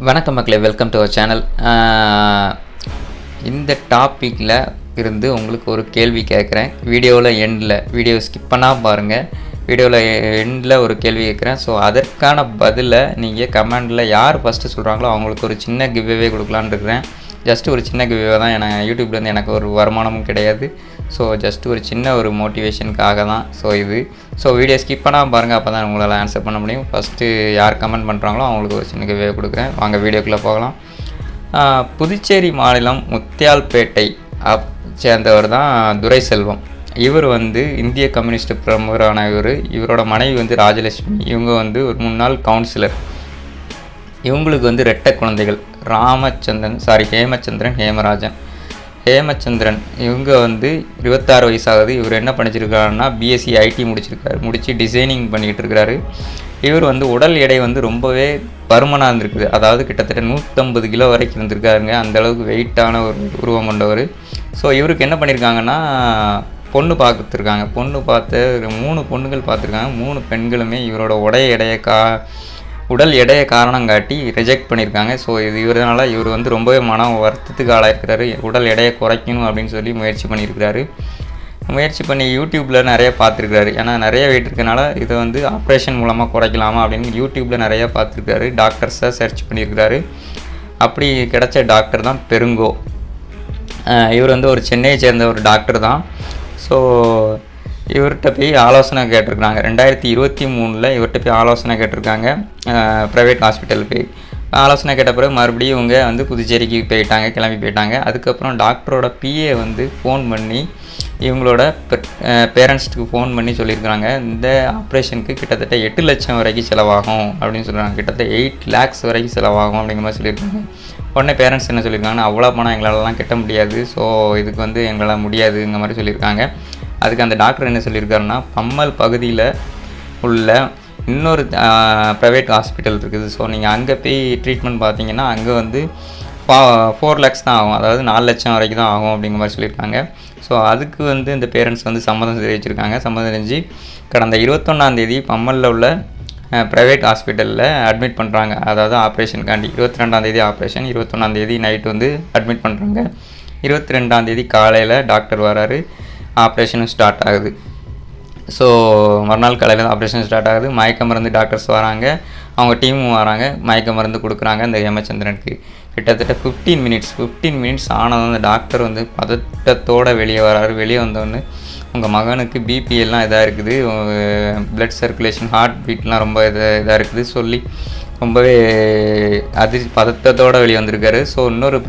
வணக்கம் மக்களே, welcome to our channel. இந்த டாப்பிக்கில் இருந்து உங்களுக்கு ஒரு கேள்வி கேட்குறேன். வீடியோ ஸ்கிப் பண்ணாமல் பாருங்கள். வீடியோவில் எண்டில் ஒரு கேள்வி கேட்குறேன். ஸோ அதற்கான பதிலை நீங்கள் கமெண்டில் யார் ஃபஸ்ட்டு சொல்கிறாங்களோ அவங்களுக்கு ஒரு சின்ன கிவ்வே கொடுக்கலான்னு இருக்கிறேன். ஜஸ்ட்டு ஒரு சின்ன கிவ்வே தான். யூடியூப்லேருந்து எனக்கு ஒரு வருமானமும் கிடையாது. ஸோ ஜஸ்ட்டு ஒரு சின்ன ஒரு மோட்டிவேஷனுக்காக தான். ஸோ வீடியோ ஸ்கிப் பண்ணாமல் பாருங்கள். அப்போ தான் உங்களால் ஆன்சர் பண்ண முடியும். ஃபஸ்ட்டு யார் கமெண்ட் பண்ணுறாங்களோ அவங்களுக்கு ஒரு சின்ன கிவ்வே கொடுக்குறேன். வாங்க வீடியோக்குள்ளே போகலாம். புதுச்சேரி மாநிலம் முத்தியால்பேட்டை சேர்ந்தவர் தான் துரைசெல்வம். இவர் இந்திய கம்யூனிஸ்ட் பிரமுகரான இவரோட மனைவி ராஜலட்சுமி. இவங்க ஒரு முன்னாள் கவுன்சிலர். இவங்களுக்கு 2 குழந்தைகள், ஹேமச்சந்திரன், ஹேமச்சந்திரன். இவங்க 26 வயசாகுது. இவர் என்ன படிச்சிருக்காருன்னா பிஎஸ்சி ஐடி முடித்து டிசைனிங் பண்ணிக்கிட்டு இருக்கிறாரு. இவர் உடல் எடை ரொம்பவே பருமனாக இருந்திருக்குது. அதாவது கிட்டத்தட்ட 150 கிலோ வரைக்கும் இருந்திருக்காருங்க. அந்தளவுக்கு வெயிட்டான ஒரு உருவம் கொண்டவர். ஸோ இவருக்கு என்ன பண்ணியிருக்காங்கன்னா பொண்ணு பார்த்துருக்காங்க. பொண்ணு பார்த்து 3 பொண்ணுகள் பார்த்துருக்காங்க. 3 பெண்களுமே இவரோட உடல் எடையை காரணம் காட்டி ரிஜெக்ட் பண்ணியிருக்காங்க. ஸோ இவரால் இவர் ரொம்பவே மன வருத்தத்துக்கு ஆளாயிருக்கிறாரு. உடல் எடையை குறைக்கணும் அப்படின்னு சொல்லி முயற்சி பண்ணியிருக்கிறாரு. முயற்சி பண்ணி யூடியூப்பில் நிறைய பார்த்துருக்காரு. ஏன்னா நிறைய வெயிட் இருக்கனால இதை ஆப்ரேஷன் மூலமாக குறைக்கலாமா அப்படின்னு யூடியூப்பில் நிறையா பார்த்துருக்காரு. டாக்டர்ஸை சர்ச் பண்ணியிருக்கிறாரு. அப்படி கிடைச்ச டாக்டர் தான் பெருங்கோ. இவர் ஒரு சென்னையை சேர்ந்த ஒரு டாக்டர் தான். ஸோ இவர்கிட்ட போய் ஆலோசனை கேட்டிருக்காங்க. 2023 இவர்கிட்ட போய் ஆலோசனை கேட்டிருக்காங்க. ப்ரைவேட் ஹாஸ்பிட்டல் போய் ஆலோசனை கேட்ட பிறகு மறுபடியும் இவங்க புதுச்சேரிக்கு கிளம்பி போயிட்டாங்க. அதுக்கப்புறம் டாக்டரோட பிஏ ஃபோன் பண்ணி இவங்களோட பேரண்ட்ஸ்க்கு ஃபோன் பண்ணி சொல்லியிருக்கிறாங்க, இந்த ஆப்ரேஷனுக்கு கிட்டத்தட்ட 8 லட்சம் வரைக்கும் செலவாகும் அப்படின்னு சொல்கிறாங்க. கிட்டத்தட்ட 8 lakhs வரைக்கும் செலவாகும் அப்படிங்கிற மாதிரி சொல்லியிருக்காங்க. உடனே பேரண்ட்ஸ் என்ன சொல்லியிருக்காங்கன்னா, அவ்வளோ பணம் எங்களாலலாம் கட்ட முடியாது. ஸோ இதுக்கு எங்களால் முடியாதுங்கிற மாதிரி சொல்லியிருக்காங்க. அதுக்கு அந்த டாக்டர் என்ன சொல்லியிருக்காருன்னா, பம்மல் பகுதியில் உள்ள இன்னொரு ப்ரைவேட் ஹாஸ்பிட்டல் இருக்குது. ஸோ நீங்கள் அங்கே போய் ட்ரீட்மெண்ட் பார்த்தீங்கன்னா அங்கே 4 lakhs தான் ஆகும். அதாவது 4 லட்சம் வரைக்கும் தான் ஆகும் அப்படிங்கிற மாதிரி சொல்லியிருக்காங்க. ஸோ அதுக்கு இந்த பேரண்ட்ஸ் சம்மதம் தெரிவிச்சிருக்காங்க. சம்மதம் தெரிஞ்சு கடந்த 21ஆம் தேதி பம்மலில் உள்ள ப்ரைவேட் ஹாஸ்பிட்டலில் அட்மிட் பண்ணுறாங்க. அதாவது ஆப்ரேஷனுக்காண்டி 22ஆம் தேதி ஆப்ரேஷன், 21ஆம் தேதி நைட்டு அட்மிட் பண்ணுறாங்க. 22ஆம் தேதி காலையில் டாக்டர் வராரு. ஆப்ரேஷனும் ஸ்டார்ட் ஆகுது. ஸோ மறுநாள் காலையில் ஆப்ரேஷன் ஸ்டார்ட் ஆகுது. மயக்க மருந்து டாக்டர்ஸ் வராங்க, அவங்க டீமும் வராங்க. மயக்க மருந்து கொடுக்குறாங்க இந்த ஹேமச்சந்திரனுக்கு. கிட்டத்தட்ட 15 மினிட்ஸ் ஆனதும் அந்த டாக்டர் பதட்டத்தோடு வெளியே வராரு. வெளியே வந்தோடனே உங்கள் மகனுக்கு பிபி எல்லாம் இதாக இருக்குது, பிளட் சர்க்குலேஷன், ஹார்ட் பீட்லாம் ரொம்ப இதாக இருக்குது சொல்லி ரொம்பவே பதட்டத்தோடு வெளியே வந்திருக்காரு. ஸோ இன்னொரு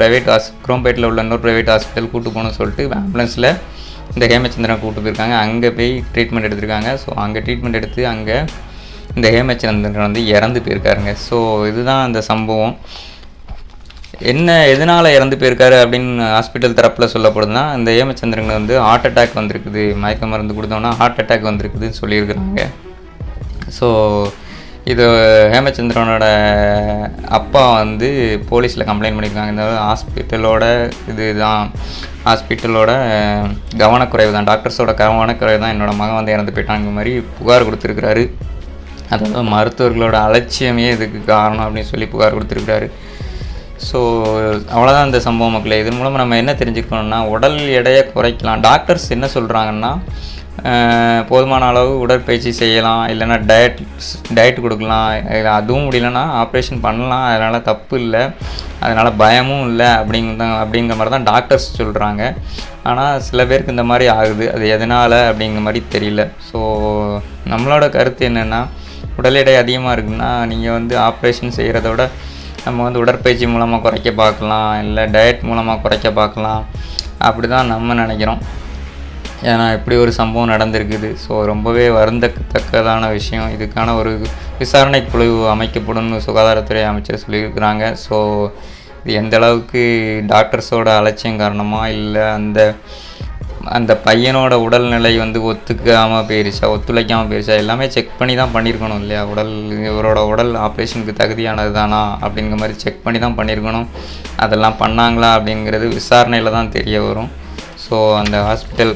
குரோம்பேட்டில் உள்ள இன்னொரு ப்ரைவேட் ஹாஸ்பிட்டல் கூப்பிட்டு போகணும்னு சொல்லிட்டு ஆம்புலன்ஸில் இந்த ஹேமச்சந்திரன் கூப்பிட்டு போயிருக்காங்க. அங்கே போய் ட்ரீட்மெண்ட் எடுத்திருக்காங்க. ஸோ அங்கே ட்ரீட்மெண்ட் எடுத்து அங்கே இந்த ஹேமச்சந்திரன் இறந்து போயிருக்காருங்க. ஸோ இதுதான் அந்த சம்பவம். எதனால் இறந்து போயிருக்காரு அப்படின்னு ஹாஸ்பிட்டல் தரப்பில் சொல்லப்படுதுன்னா, இந்த ஹேமச்சந்திரன் ஹார்ட் அட்டாக் வந்திருக்குது, மயக்க மருந்து கொடுத்தோன்னா ஹார்ட் அட்டாக் வந்திருக்குதுன்னு சொல்லியிருக்கிறாங்க. ஸோ இது ஹேமச்சந்திரனோட அப்பா போலீஸில் கம்ப்ளைண்ட் பண்ணியிருக்காங்க. இந்த ஹாஸ்பிட்டலோட கவனக்குறைவு தான், டாக்டர்ஸோட கவனக்குறைவு தான் என்னோடய மகன் இறந்து போயிட்டாங்க மாதிரி புகார் கொடுத்துருக்குறாரு. அதாவது மருத்துவர்களோட அலட்சியமே இதுக்கு காரணம் அப்படின்னு சொல்லி புகார் கொடுத்துருக்குறாரு. ஸோ அவ்வளோதான் இந்த சம்பவம் மக்களே. இதன் மூலம் நம்ம என்ன தெரிஞ்சுக்கணும்னா, உடல் எடையை குறைக்கலாம். டாக்டர்ஸ் என்ன சொல்கிறாங்கன்னா, போதுமான அளவு உடற்பயிற்சி செய்யலாம், இல்லைன்னா டயட் கொடுக்கலாம், அதுவும் முடியலன்னா ஆப்ரேஷன் பண்ணலாம், அதனால் தப்பு இல்லை, அதனால் பயமும் இல்லை அப்படிங்கிற மாதிரி தான் டாக்டர்ஸ் சொல்கிறாங்க. ஆனால் சில பேருக்கு இந்த மாதிரி ஆகுது. அது எதனால் அப்படிங்கிற மாதிரி தெரியல. ஸோ நம்மளோட கருத்து என்னென்னா, உடல் எடை அதிகமாக இருக்குன்னா நீங்கள் ஆப்ரேஷன் செய்கிறத விட நம்ம உடற்பயிற்சி மூலமாக குறைக்க பார்க்கலாம், இல்லை டயட் மூலமாக குறைக்க பார்க்கலாம், அப்படி தான் நம்ம நினைக்கிறோம். ஏன்னா இப்படி ஒரு சம்பவம் நடந்திருக்குது. ஸோ ரொம்பவே வருந்தத்தக்கதான விஷயம். இதுக்கான ஒரு விசாரணை குழு அமைக்கப்படும் சுகாதாரத்துறை அமைச்சர் சொல்லியிருக்கிறாங்க. ஸோ இது எந்த அளவுக்கு டாக்டர்ஸோட அலட்சியம் காரணமாக, இல்லை அந்த பையனோட உடல்நிலை ஒத்துழைக்காமல் போயிருச்சா எல்லாமே செக் பண்ணி தான் பண்ணியிருக்கணும் இல்லையா? இவரோட உடல் ஆப்ரேஷனுக்கு தகுதியானது தானா அப்படிங்கிற மாதிரி செக் பண்ணி தான் பண்ணியிருக்கணும். அதெல்லாம் பண்ணாங்களா அப்படிங்கிறது விசாரணையில் தான் தெரிய வரும். ஸோ அந்த ஹாஸ்பிட்டல்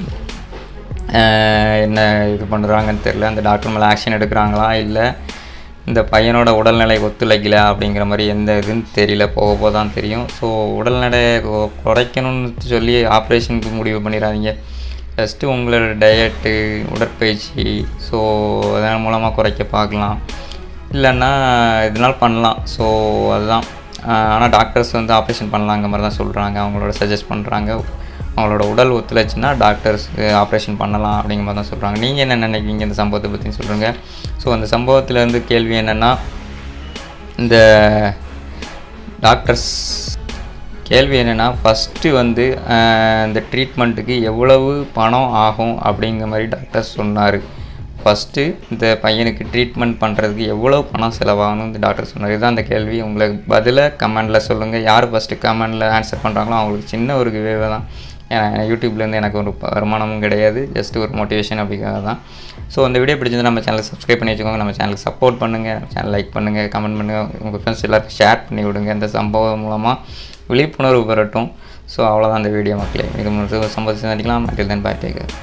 என்ன இது பண்ணுறாங்கன்னு தெரில. அந்த டாக்டர் மேலே ஆக்ஷன் எடுக்கிறாங்களா, இல்லை இந்த பையனோட உடல்நிலை ஒத்துழைக்கல அப்படிங்கிற மாதிரி எந்த இதுன்னு தெரியல, போக தான் தெரியும். ஸோ உடல்நிலையை குறைக்கணும்னு சொல்லி ஆப்ரேஷனுக்கு முடிவு பண்ணிடாதீங்க. ஜஸ்ட்டு உங்களோட டயட்டு, உடற்பயிற்சி, ஸோ அதன் மூலமாக குறைக்க பார்க்கலாம், இல்லைன்னா இதனால் பண்ணலாம். ஸோ அதுதான். ஆனால் டாக்டர்ஸ் வந்து ஆப்ரேஷன் பண்ணலாங்கிற மாதிரி தான் சொல்கிறாங்க, அவங்களோட சஜஸ்ட் பண்ணுறாங்க. அவங்களோட உடல் ஒத்துழைச்சுன்னா டாக்டர்ஸ் ஆப்ரேஷன் பண்ணலாம் அப்படிங்கிற மாதிரி தான் சொல்கிறாங்க. நீங்கள் என்ன நினைக்கிறீங்க இந்த சம்பவத்தை பற்றி சொல்லுங்கள். ஸோ அந்த சம்பவத்திலேருந்து கேள்வி என்னென்னா, இந்த டாக்டர்ஸ் கேள்வி என்னென்னா, ஃபஸ்ட்டு வந்து இந்த ட்ரீட்மெண்ட்டுக்கு எவ்வளவு பணம் ஆகும் அப்படிங்கிற மாதிரி டாக்டர் சொன்னார். ஃபஸ்ட்டு இந்த பையனுக்கு ட்ரீட்மெண்ட் பண்ணுறதுக்கு எவ்வளோ பணம் செலவாகணும் இந்த டாக்டர் சொன்னார். இதுதான் அந்த கேள்வி. உங்களுக்கு பதிலை கமெண்டில் சொல்லுங்கள். யார் ஃபஸ்ட்டு கமெண்டில் ஆன்சர் பண்ணுறாங்களோ அவங்களுக்கு சின்ன ஒரு கிவேவை தான். ஏன்னா யூடியூப்லேருந்து எனக்கு ஒரு வருமானமும் கிடையாது, ஜஸ்ட் ஒரு மோட்டிவேஷன் அப்படிங்கிறது தான். ஸோ அந்த வீடியோ பிடிச்சிருந்து நம்ம சேனலை சப்ஸ்கிரைப் பண்ணி வச்சுக்கோங்க, நம்ம சேனலுக்கு சப்போர்ட் பண்ணுங்கள், சேனல் லைக் பண்ணுங்கள், கமெண்ட் பண்ணுங்கள், உங்கள் ஃப்ரெண்ட்ஸ் எல்லாருக்கும் ஷேர் பண்ணி விடுங்க. இந்த சம்பவம் மூலமாக விழிப்புணர்வு பெறட்டும். ஸோ அவ்வளோதான் அந்த வீடியோ மக்களே. இது சம்பவத்தை சந்திக்கலாம். until then bye, take care.